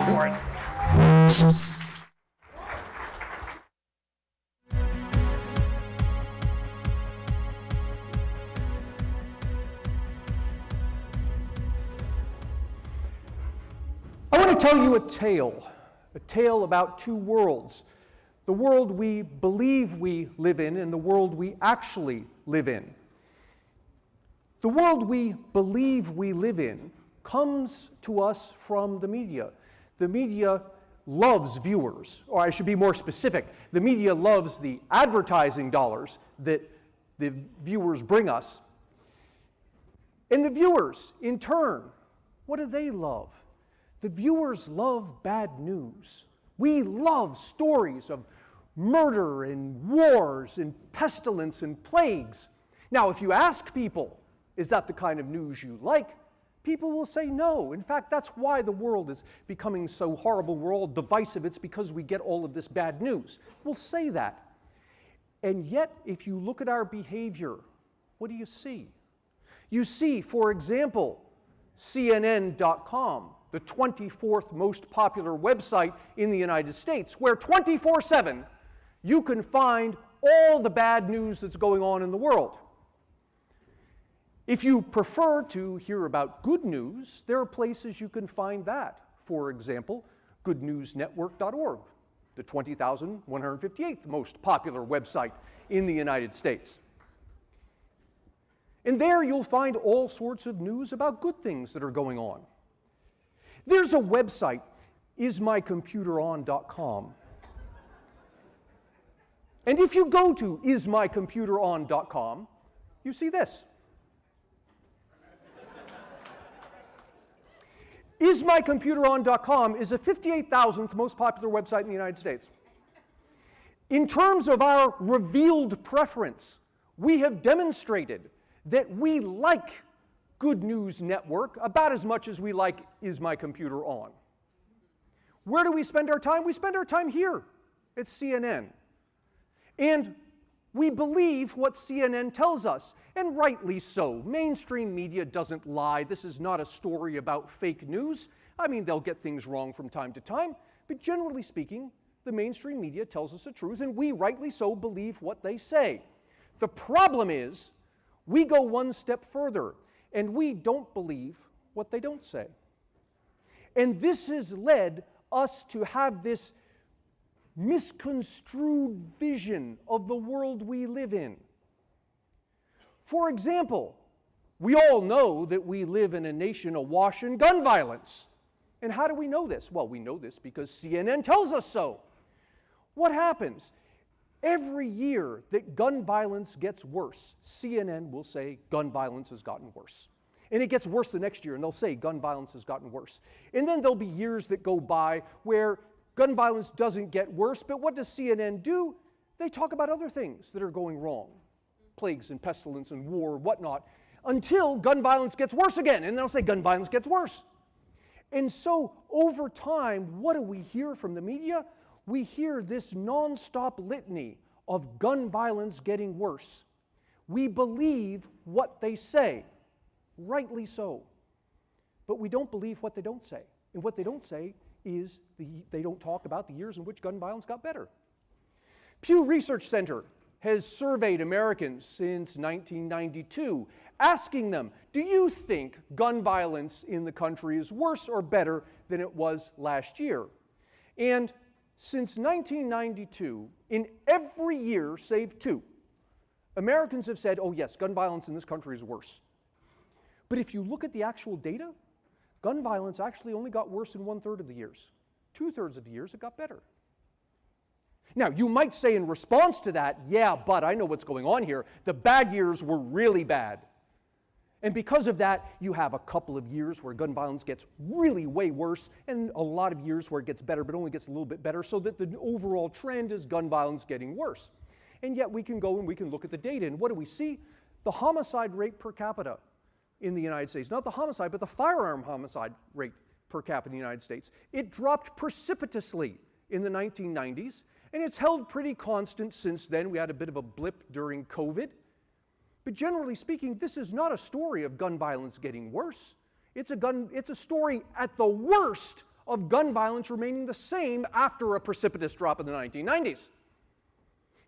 Go for it. I want to tell you a tale about two worlds. The world we believe we live in and the world we actually live in. The world we believe we live in comes to us from the media. The media loves viewers, or I should be more specific. The media loves the advertising dollars that the viewers bring us. And the viewers, in turn, what do they love? The viewers love bad news. We love stories of murder and wars and pestilence and plagues. Now, if you ask people, is that the kind of news you like? People will say no. In fact, that's why the world is becoming so horrible. We're all divisive. It's because we get all of this bad news. We'll say that. And yet, if you look at our behavior, what do you see? You see, for example, CNN.com, the 24th most popular website in the United States, where 24/7 you can find all the bad news that's going on in the world. If you prefer to hear about good news, there are places you can find that. For example, goodnewsnetwork.org, the 20,158th most popular website in the United States. And there you'll find all sorts of news about good things that are going on. There's a website, ismycomputeron.com. And if you go to ismycomputeron.com, you see this. Ismycomputeron.com is the 58,000th most popular website in the United States. In terms of our revealed preference, we have demonstrated that we like Good News Network about as much as we like Is My Computer On. Where do we spend our time? We spend our time here at CNN. And we believe what CNN tells us, and rightly so. Mainstream media doesn't lie. This is not a story about fake news. I mean, they'll get things wrong from time to time, but generally speaking, the mainstream media tells us the truth, and we rightly so believe what they say. The problem is, we go one step further, and we don't believe what they don't say. And this has led us to have this misconstrued vision of the world we live in. For example, we all know that we live in a nation awash in gun violence. And how do we know this? Well, we know this because CNN tells us so. What happens? Every year that gun violence gets worse, CNN will say gun violence has gotten worse. And it gets worse the next year, and they'll say gun violence has gotten worse. And then there'll be years that go by where gun violence doesn't get worse, but what does CNN do? They talk about other things that are going wrong. Plagues and pestilence and war and whatnot, until gun violence gets worse again, and they'll say gun violence gets worse. And so, over time, what do we hear from the media? We hear this nonstop litany of gun violence getting worse. We believe what they say, rightly so. But we don't believe what they don't say. And what they don't say is they don't talk about the years in which gun violence got better. Pew Research Center has surveyed Americans since 1992, asking them, do you think gun violence in the country is worse or better than it was last year? And since 1992, in every year save two, Americans have said, oh yes, gun violence in this country is worse. But if you look at the actual data, gun violence actually only got worse in 1/3 of the years. 2/3 of the years, it got better. Now, you might say in response to that, yeah, but I know what's going on here. The bad years were really bad. And because of that, you have a couple of years where gun violence gets really way worse, and a lot of years where it gets better, but only gets a little bit better, so that the overall trend is gun violence getting worse. And yet we can go and we can look at the data, and what do we see? The homicide rate per capita in the United States, not the homicide, but the firearm homicide rate per capita in the United States. It dropped precipitously in the 1990s, and it's held pretty constant since then. We had a bit of a blip during COVID. But generally speaking, this is not a story of gun violence getting worse. It's a story at the worst of gun violence remaining the same after a precipitous drop in the 1990s.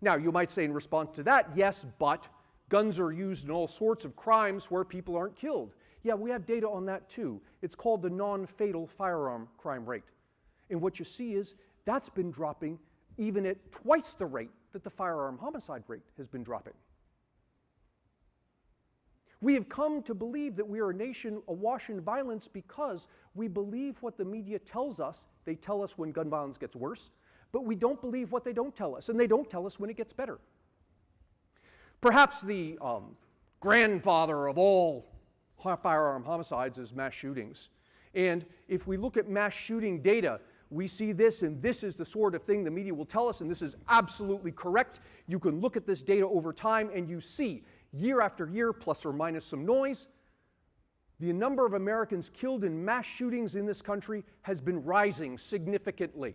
Now, you might say in response to that, yes, but guns are used in all sorts of crimes where people aren't killed. Yeah, we have data on that too. It's called the non-fatal firearm crime rate. And what you see is that's been dropping even at twice the rate that the firearm homicide rate has been dropping. We have come to believe that we are a nation awash in violence because we believe what the media tells us. They tell us when gun violence gets worse, but we don't believe what they don't tell us, and they don't tell us when it gets better. Perhaps the grandfather of all firearm homicides is mass shootings. And if we look at mass shooting data, we see this, and this is the sort of thing the media will tell us, and this is absolutely correct. You can look at this data over time, and you see, year after year, plus or minus some noise, the number of Americans killed in mass shootings in this country has been rising significantly.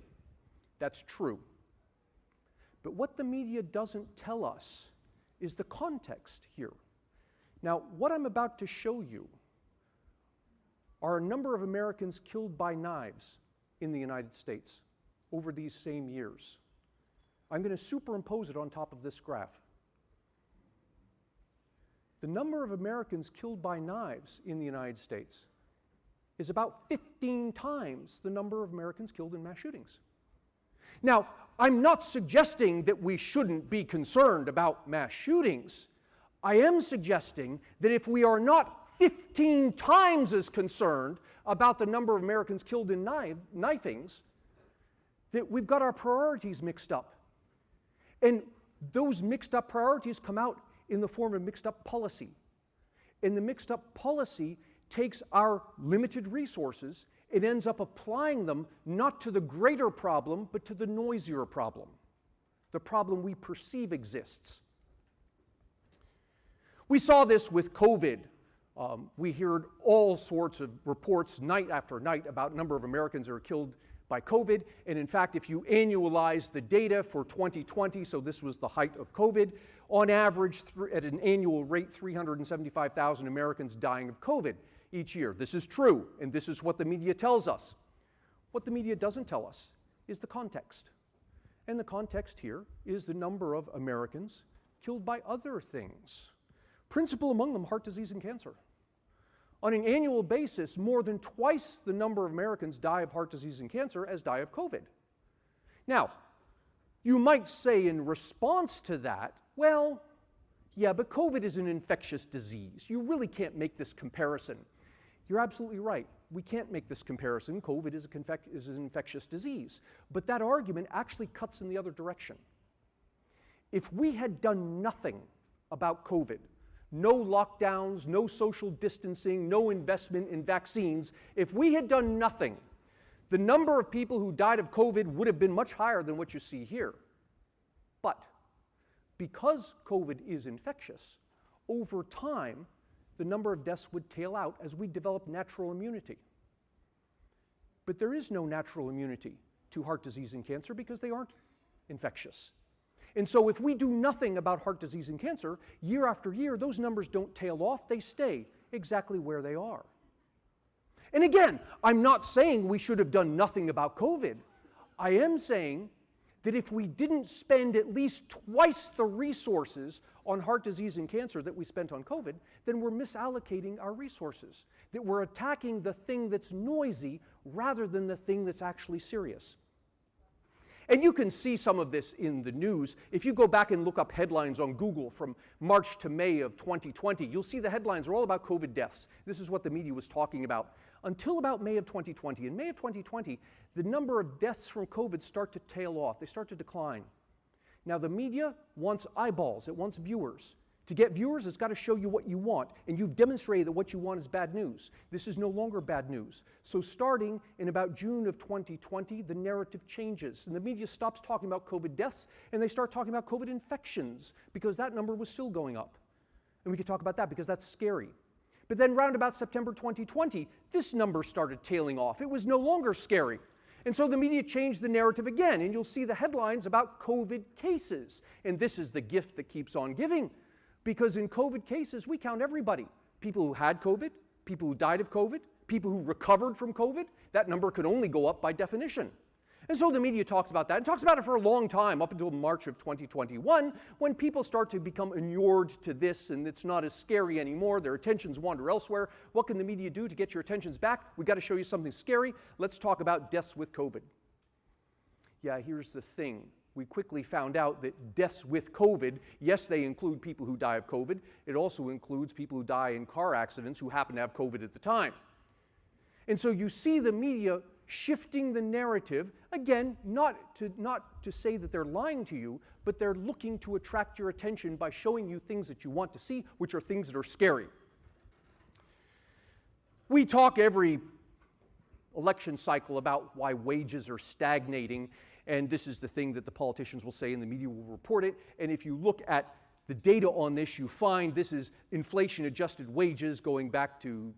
That's true. But what the media doesn't tell us is the context here. Now, what I'm about to show you are a number of Americans killed by knives in the United States over these same years. I'm going to superimpose it on top of this graph. The number of Americans killed by knives in the United States is about 15 times the number of Americans killed in mass shootings. Now, I'm not suggesting that we shouldn't be concerned about mass shootings. I am suggesting that if we are not 15 times as concerned about the number of Americans killed in knifings, that we've got our priorities mixed up. And those mixed up priorities come out in the form of mixed up policy. And the mixed up policy takes our limited resources and ends up applying them not to the greater problem, but to the noisier problem, the problem we perceive exists. We saw this with COVID. We heard all sorts of reports night after night about number of Americans that are killed by COVID. And in fact, if you annualize the data for 2020, so this was the height of COVID, on average, at an annual rate, 375,000 Americans dying of COVID each year. This is true, and this is what the media tells us. What the media doesn't tell us is the context. And the context here is the number of Americans killed by other things. Principal among them, heart disease and cancer. On an annual basis, more than twice the number of Americans die of heart disease and cancer as die of COVID. Now, you might say in response to that, well, yeah, but COVID is an infectious disease. You really can't make this comparison. You're absolutely right. We can't make this comparison. COVID is an infectious disease. But that argument actually cuts in the other direction. If we had done nothing about COVID, no lockdowns, no social distancing, no investment in vaccines, if we had done nothing, the number of people who died of COVID would have been much higher than what you see here. But because COVID is infectious, over time, the number of deaths would tail out as we develop natural immunity. But there is no natural immunity to heart disease and cancer because they aren't infectious. And so if we do nothing about heart disease and cancer, year after year, those numbers don't tail off, they stay exactly where they are. And again, I'm not saying we should have done nothing about COVID. I am saying that if we didn't spend at least twice the resources on heart disease and cancer that we spent on COVID, then we're misallocating our resources, that we're attacking the thing that's noisy rather than the thing that's actually serious. And you can see some of this in the news. If you go back and look up headlines on Google from March to May of 2020, you'll see the headlines are all about COVID deaths. This is what the media was talking about until about May of 2020. In May of 2020, the number of deaths from COVID start to tail off. They start to decline. Now, the media wants eyeballs. It wants viewers. To get viewers, it's got to show you what you want, and you've demonstrated that what you want is bad news. This is no longer bad news. So starting in about June of 2020, the narrative changes, and the media stops talking about COVID deaths, and they start talking about COVID infections, because that number was still going up. And we could talk about that because that's scary. But then round about September 2020, this number started tailing off. It was no longer scary. And so the media changed the narrative again, and you'll see the headlines about COVID cases. And this is the gift that keeps on giving. Because in COVID cases, we count everybody. People who had COVID, people who died of COVID, people who recovered from COVID, that number could only go up by definition. And so the media talks about that, and talks about it for a long time, up until March of 2021, when people start to become inured to this, and it's not as scary anymore. Their attentions wander elsewhere. What can the media do to get your attentions back? We've got to show you something scary. Let's talk about deaths with COVID. Yeah, here's the thing. We quickly found out that deaths with COVID, yes, they include people who die of COVID. It also includes people who die in car accidents who happen to have COVID at the time. And so you see the media shifting the narrative, again, not to say that they're lying to you, but they're looking to attract your attention by showing you things that you want to see, which are things that are scary. We talk every election cycle about why wages are stagnating, and this is the thing that the politicians will say and the media will report it. And if you look at the data on this, you find this is inflation-adjusted wages going back to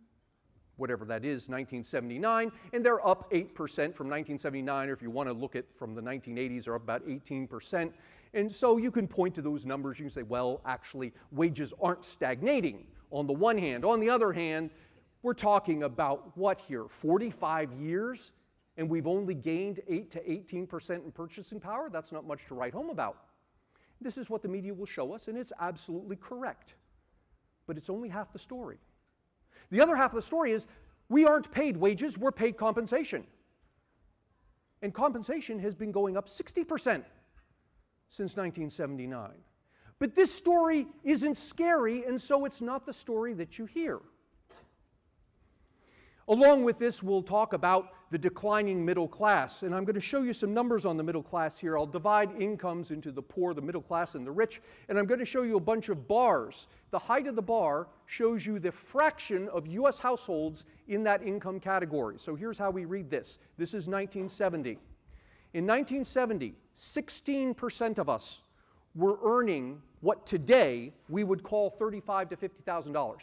whatever that is, 1979, and they're up 8% from 1979, or if you want to look at from the 1980s, they're up about 18%. And so you can point to those numbers, you can say, well, actually, wages aren't stagnating on the one hand. On the other hand, we're talking about what here, 45 years, and we've only gained 8 to 18% in purchasing power? That's not much to write home about. This is what the media will show us, and it's absolutely correct. But it's only half the story. The other half of the story is we aren't paid wages, we're paid compensation. And compensation has been going up 60% since 1979. But this story isn't scary, and so it's not the story that you hear. Along with this, we'll talk about the declining middle class, and I'm going to show you some numbers on the middle class here. I'll divide incomes into the poor, the middle class, and the rich, and I'm going to show you a bunch of bars. The height of the bar shows you the fraction of U.S. households in that income category. So here's how we read this. This is 1970. In 1970, 16% of us were earning what today we would call $35,000 to $50,000.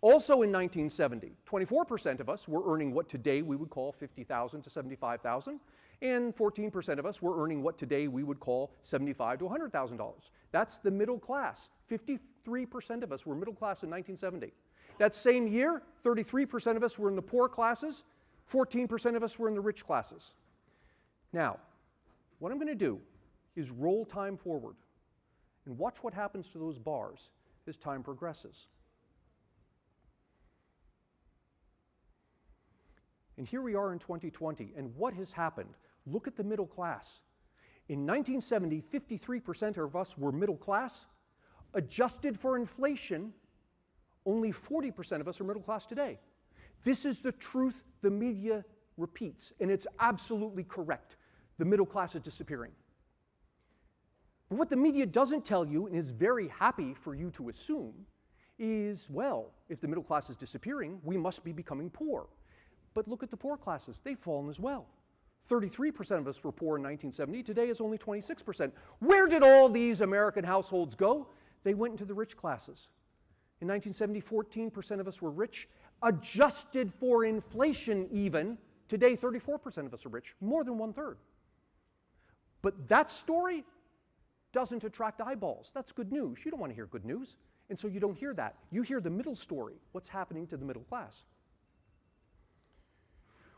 Also in 1970, 24% of us were earning what today we would call $50,000 to $75,000, and 14% of us were earning what today we would call $75,000 to $100,000. That's the middle class. 53% of us were middle class in 1970. That same year, 33% of us were in the poor classes, 14% of us were in the rich classes. Now, what I'm going to do is roll time forward and watch what happens to those bars as time progresses. And here we are in 2020, and what has happened? Look at the middle class. In 1970, 53% of us were middle class. Adjusted for inflation, only 40% of us are middle class today. This is the truth the media repeats, and it's absolutely correct. The middle class is disappearing. But what the media doesn't tell you, and is very happy for you to assume, is, well, if the middle class is disappearing, we must be becoming poor. But look at the poor classes. They've fallen as well. 33% of us were poor in 1970. Today is only 26%. Where did all these American households go? They went into the rich classes. In 1970, 14% of us were rich. Adjusted for inflation even, today 34% of us are rich, more than 1/3. But that story doesn't attract eyeballs. That's good news. You don't want to hear good news, and so you don't hear that. You hear the middle story, what's happening to the middle class.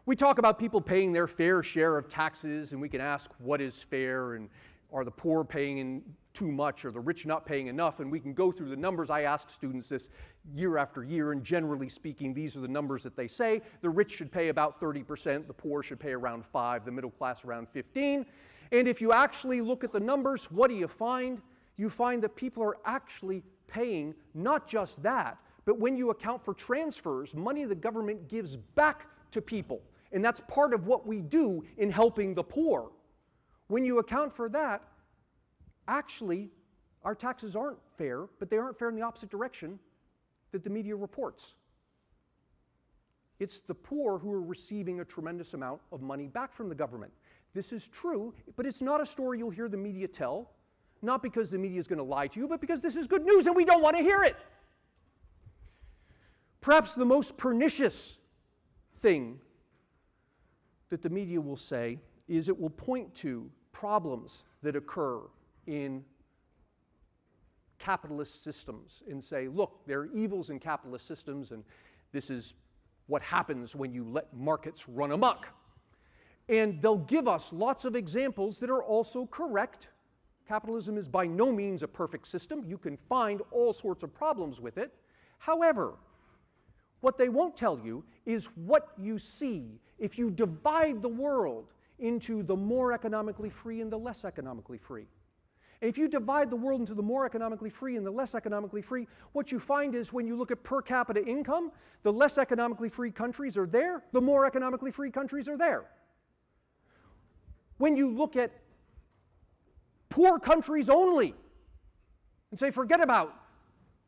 We talk about people paying their fair share of taxes, and we can ask what is fair, and are the poor paying in too much, or the rich not paying enough, and we can go through the numbers. I ask students this year after year, and generally speaking, these are the numbers that they say. The rich should pay about 30%, the poor should pay around 5%, the middle class around 15%. And if you actually look at the numbers, what do you find? You find that people are actually paying not just that, but when you account for transfers, money the government gives back to people. And that's part of what we do in helping the poor. When you account for that, actually, our taxes aren't fair, but they aren't fair in the opposite direction that the media reports. It's the poor who are receiving a tremendous amount of money back from the government. This is true, but it's not a story you'll hear the media tell, not because the media is going to lie to you, but because this is good news and we don't want to hear it. Perhaps the most pernicious thing that the media will say is it will point to problems that occur in capitalist systems and say, look, there are evils in capitalist systems, and this is what happens when you let markets run amok. And they'll give us lots of examples that are also correct. Capitalism is by no means a perfect system. You can find all sorts of problems with it. However, what they won't tell you is what you see if you divide the world into the more economically free and the less economically free. And if you divide the world into the more economically free and the less economically free, what you find is when you look at per capita income, the less economically free countries are there, the more economically free countries are there. When you look at poor countries only and say, forget about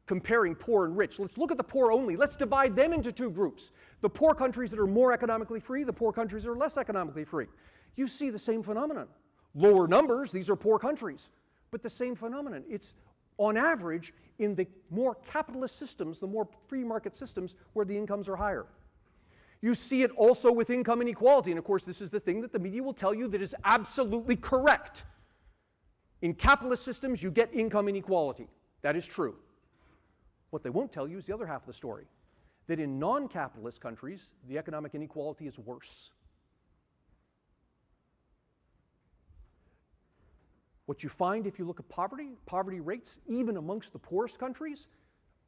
comparing poor and rich. Let's look at the poor only. Let's divide them into two groups. The poor countries that are more economically free, the poor countries that are less economically free. You see the same phenomenon. Lower numbers, these are poor countries, but the same phenomenon. It's on average in the more capitalist systems, the more free market systems where the incomes are higher. You see it also with income inequality, and of course this is the thing that the media will tell you that is absolutely correct. In capitalist systems, you get income inequality. That is true. What they won't tell you is the other half of the story, that in non-capitalist countries, the economic inequality is worse. What you find if you look at poverty rates, even amongst the poorest countries,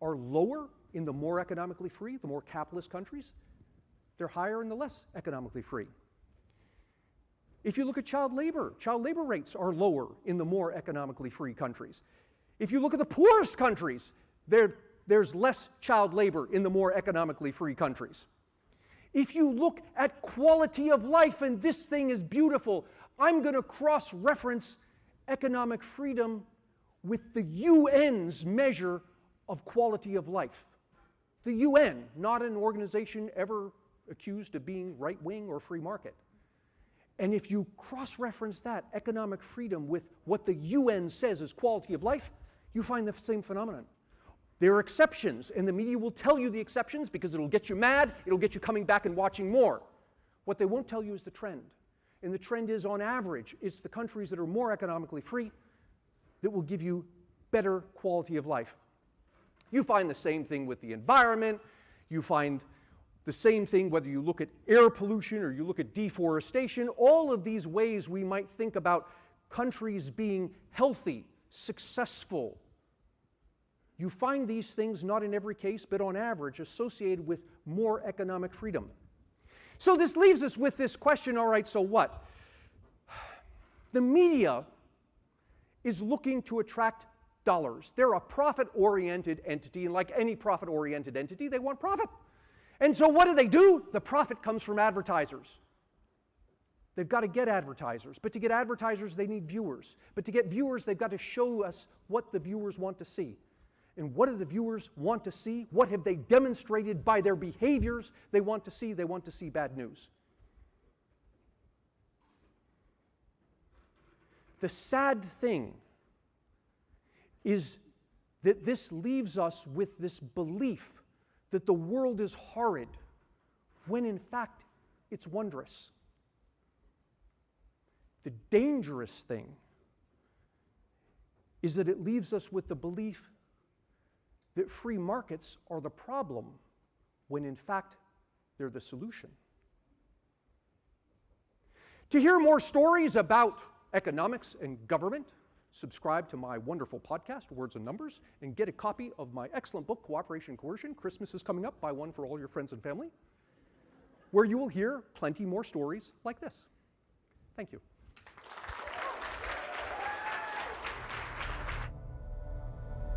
are lower in the more economically free, the more capitalist countries. They're higher in the less economically free. If you look at child labor rates are lower in the more economically free countries. If you look at the poorest countries, there's less child labor in the more economically free countries. If you look at quality of life, and this thing is beautiful, I'm going to cross-reference economic freedom with the UN's measure of quality of life. The UN, not an organization ever accused of being right-wing or free market. And if you cross-reference that economic freedom with what the UN says is quality of life, you find the same phenomenon. There are exceptions, and the media will tell you the exceptions because it'll get you mad, it'll get you coming back and watching more. What they won't tell you is the trend. And the trend is, on average, it's the countries that are more economically free that will give you better quality of life. You find the same thing with the environment. You find the same thing whether you look at air pollution or you look at deforestation. All of these ways we might think about countries being healthy, successful. You find these things, not in every case, but on average, associated with more economic freedom. So this leaves us with this question, all right, so what? The media is looking to attract dollars. They're a profit-oriented entity, and like any profit-oriented entity, they want profit. And so what do? The profit comes from advertisers. They've got to get advertisers. But to get advertisers, they need viewers. But to get viewers, they've got to show us what the viewers want to see. And what do the viewers want to see? What have they demonstrated by their behaviors they want to see? They want to see bad news. The sad thing is that this leaves us with this belief that the world is horrid, when in fact it's wondrous. The dangerous thing is that it leaves us with the belief that free markets are the problem, when in fact they're the solution. To hear more stories about economics and government, subscribe to my wonderful podcast, Words and Numbers, and get a copy of my excellent book, Cooperation and Coercion. Christmas is coming up. Buy one for all your friends and family, where you will hear plenty more stories like this. Thank you.